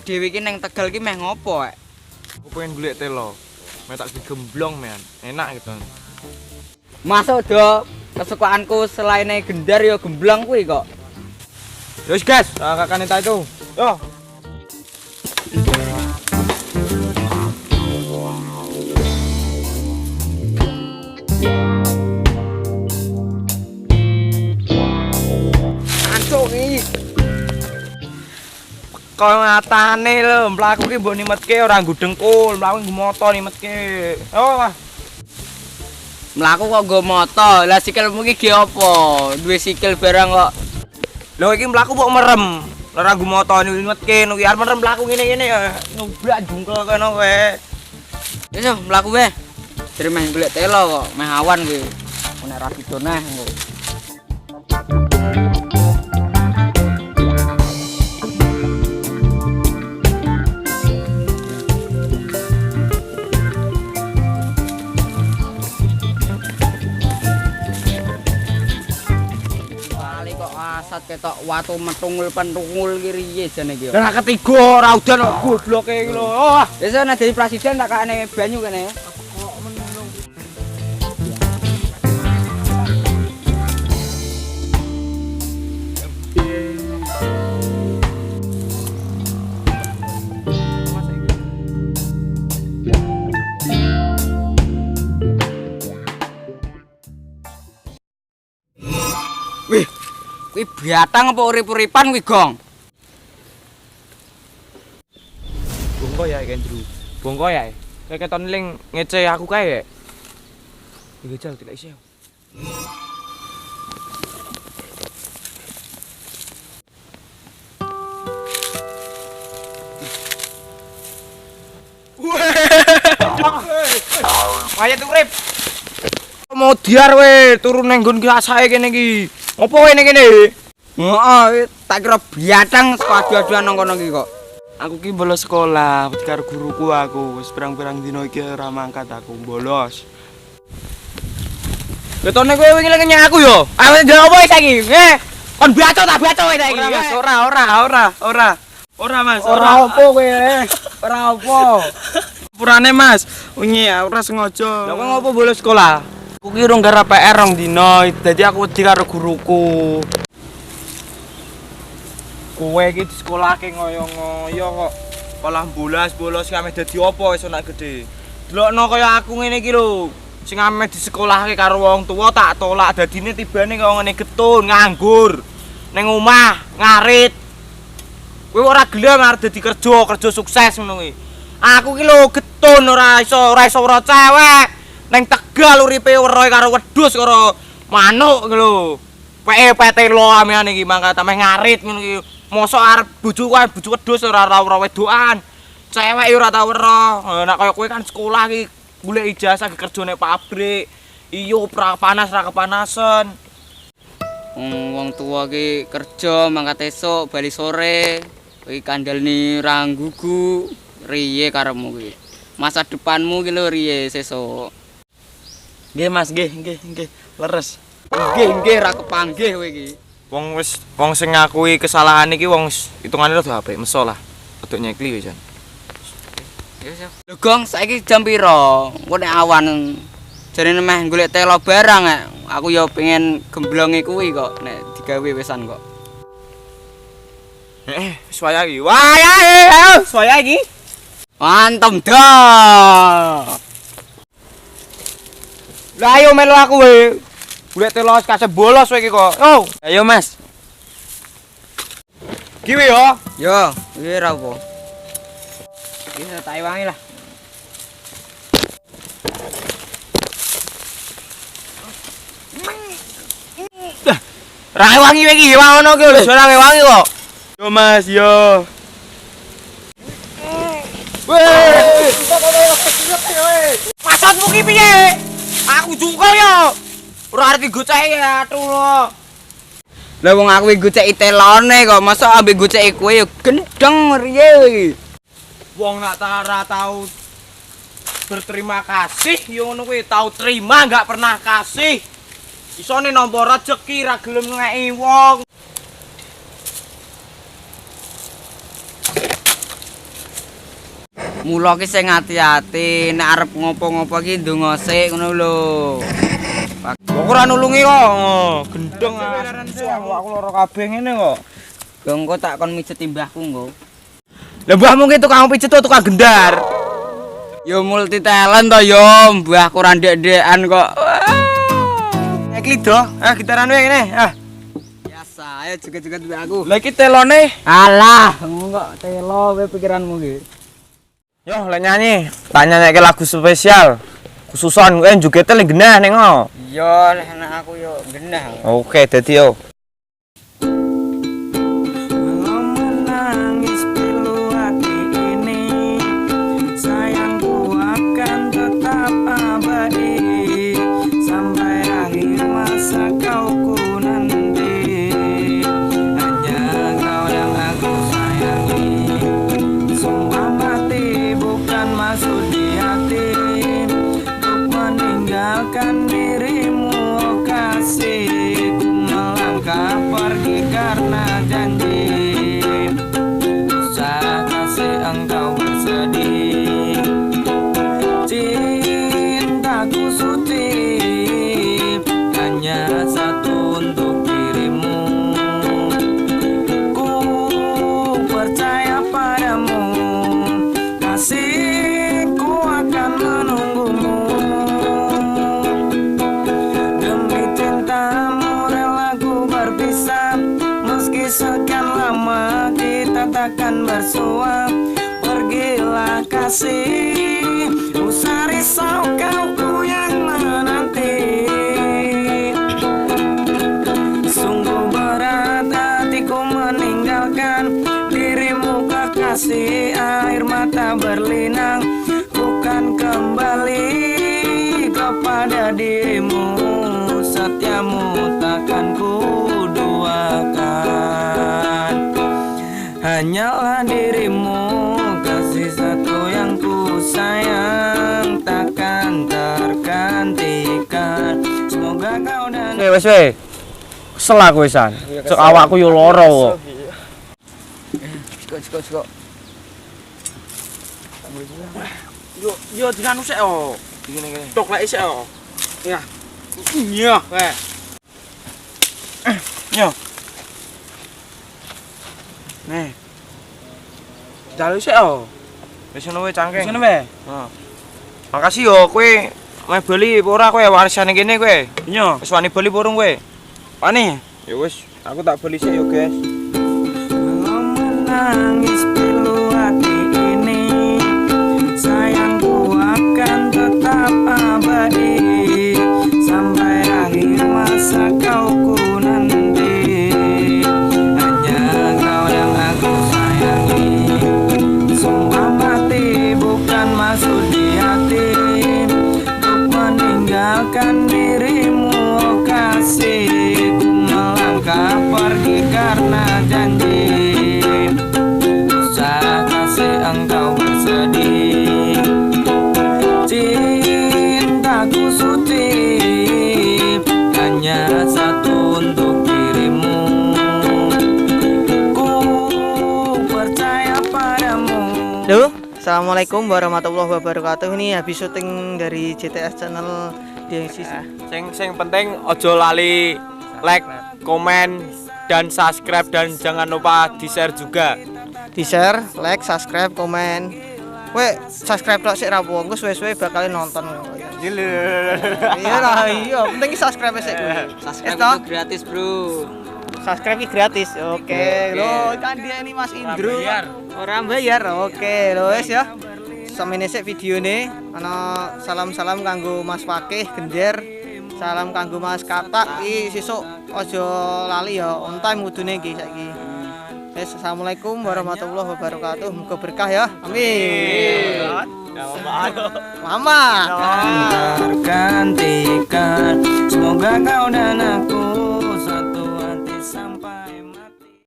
dhewe iki ning Tegal iki meh ngopo, Ek? Aku pengen golek telo. Mek tak digemblong, men. Enak gitu. Masuk do, kesukaanku selain gendar ya gemblong kuwi kok. Yos, guys, kakak Nita itu. Yo. Ancuk iki. Kau ngatane lho, mlaku ki mbok nimetke ora nggo dengkul, mlaku nggo moto nimetke. Oh, Mas. Mlaku kok nggo moto. Lah sikilmu iki ge apa? Duwe sikil barang kok. Lho iki mlaku kok merem. Ora nggo moto nimetke no ki arep merem mlaku ngene-ngene ya. Nyoblak jungkel kono kowe. Wis mlaku wae. Jare meh golek telo kok, meh awan kuwi. Nek ra didoneh engko. Asat ketok watu metungul pentungul ki riye jane iki. Lah ketiga ora udan kok gobloke iki lho. Oh, wis nek dadi presiden tak kakne banyu kene. Wih, kuwi batang apa urip-uripan kuwi, Gong? bongko ya Kendru. Bongko ya. Kayak keton ling ngece aku kae. Iki jal tidak isi. Wah, urip. Mau diar we turun nang nggon ki asae kene iki. Opo kene? Heeh, tak kira batang saka adu-aduan nang kono iki kok. Aku ki bolos sekolah, karo guruku aku. Wis pirang-pirang dina iki ora mangkat aku bolos. Ketone kowe wingi lagi aku yo. Ayo ndelok opo saiki? Kon baco tak baco kowe saiki. Ora Mas, Ora opo kowe. Ora opo. Purane Mas, wingi ora sengaja. Lah kowe ngopo bolos sekolah? Aku ki urung garap PR rong dina, dadi aku wedi karo guruku. Kowe iki di sekolahke ngoyo-ngoyo kok. Malah bolos ki ame dadi apa wis ana gedhe. Delokno kaya aku ngene iki lho. Sing ame di sekolahke karo wong tuwa tak tolak dadine tibane kaya ngene getun, nganggur. Ning omah ngarit. Kowe ora gelem arep dadi kerja sukses ngono kuwi. Aku ki lho getun ora iso ora cewek. Neng Tegal uripe weroe karo wedhus karo manuk iki lho. Pete lo amene iki mangkat ameh ngarit ngono iki. Mosok arep bojo wedhus ora wedokan. Cewek yo ora tau weruh. Nek kaya kowe kan sekolah iki golek ijazah kerja nek pabrik. Iyo panas ra kepanasan. Wong tua ki kerja mangkat esuk bali sore. Kowe kandhalni ranggugu. Riye karepmu kuwi? Masa depanmu ki lho riye sesuk? Nggih Mas, nggih. Leres. Nggih ra kepanggih kowe iki. Wong sing ngakui kesalahan iki wong hitungane rada apik, meso lah. Rada nyekli wis jan. Lho Gong, saiki jam pira? Engko nek awan jarene meh golek telo barang aku ya pengen gemblonge kuwi kok nek digawe wisan kok. Wis waya iki. Ayo, waya iki. Mantap dah. Lah ayo melu aku we. Golek telo kasih bolos kowe iki kok. Oh, ayo Mas. Ki we yo. Yo, iki ra apa. Iki tak wangi lah. Ra wangi iki, ngono ki wis ora wangi kok. Yo Mas, yo. Weh. Maksudmu ki piye? Aku jungkel yo. Ora arep digoceki atuh. Lah wong aku goceki telone kok, masa ambek goceki kowe ya gendeng riye. Wong nak ora tau berterima kasih yo ngono kuwi, tau terima enggak pernah kasih. Isone nampa rezeki ra gelem ngeki wong. Mula ki sing ati-ati, nek arep ngopo-ngopo ki ndonga sik ngono lho. Kok ora nulungi kok. Gendeng aku loro kabeh ngene kok. Yo engko tak kon mijet mbahku engko. Lah mbahmu ki tukang pijet to tukang gendar. Yo multi talent to yo, mbahku ora ndek-ndekan kok. Klido, gitaran wae ngene. Biasa, ayo joget-joget mbahku. Lah iki telone. Alah, kok telo kowe pikiranmu ki. Yo, lek nyanyi, tak nyanyike lagu spesial. Khususan kowe jogete lek genah ning ngo. Iya, lek anak aku yo genah. Oke, dadi yo. Meninggalkan dirimu, oh kasih, ku melangkah pergi karena janji. Usah kasih engkau bersedih, cintaku suci hanya satu untuk dirimu. Ku percaya padamu, kasihku akan menunggumu. Meski sekian lama kita takkan bersua, pergilah kasih, usah risau kau ku yang menanti. Sungguh berat hatiku meninggalkan dirimu kekasih, air mata berlinang, bukan kembali kepada dirimu, setiamu takkan ku duakan. Hanyalah dirimu, kasih satu yang ku sayang, takkan tergantikan. Semoga kau dan Wes kesel aku wisan. Cek awakku yo loro kok. Cuk. Yo dinanu sik oh. Ngene-ngene. Tok lek sik oh. Ya. Iya, weh. Yo. Nih. Dalu sik oh. Wis ngono wae cangkeng. Wis ngono wae. Heeh. Makasih yo kowe meh bali apa ora kowe warisane kene kowe. Iya. Wis wani bali burung kowe. Wani? Ya wis, aku tak beli sik yo, guys. menangis pilu hati ini, sayangku akan tetap abadi sampai akhir masa kau ku nanti. Hanya kau yang aku sayangi, sumpah mati bukan maksud di hati, untuk meninggalkan dirimu, oh kasih. Ku melangkah pergi karena janji, usah kasih engkau bersedih. Cintaku suci hanya satu untuk dirimu, ku percaya padamu. Halo, assalamualaikum warahmatullahi wabarakatuh. Ini habis syuting dari JTS Channel di Sing penting ojo lali like, komen, dan subscribe, dan jangan lupa di-share juga. di share, like, subscribe, komen. Weh, subscribe tok sik ra apa, engko suwe-suwe bakal nonton. Iya lah, iya, penting subscribe sik kuwi. Subscribe toh? itu gratis, Bro. Subscribe ki gratis. Oke, lo kan dia ini Mas Indro. Orang bayar. Oke, lo wis ya. Samene sik videone ana salam-salam kanggo Mas Fakih Gender. Salam kanggo Mas Katak iki sesuk aja lali ya. On time kudune iki saiki. Wis, assalamualaikum warahmatullahi wabarakatuh. Muga berkah ya. Amin. Mama. Tergantikan, semoga kau dan aku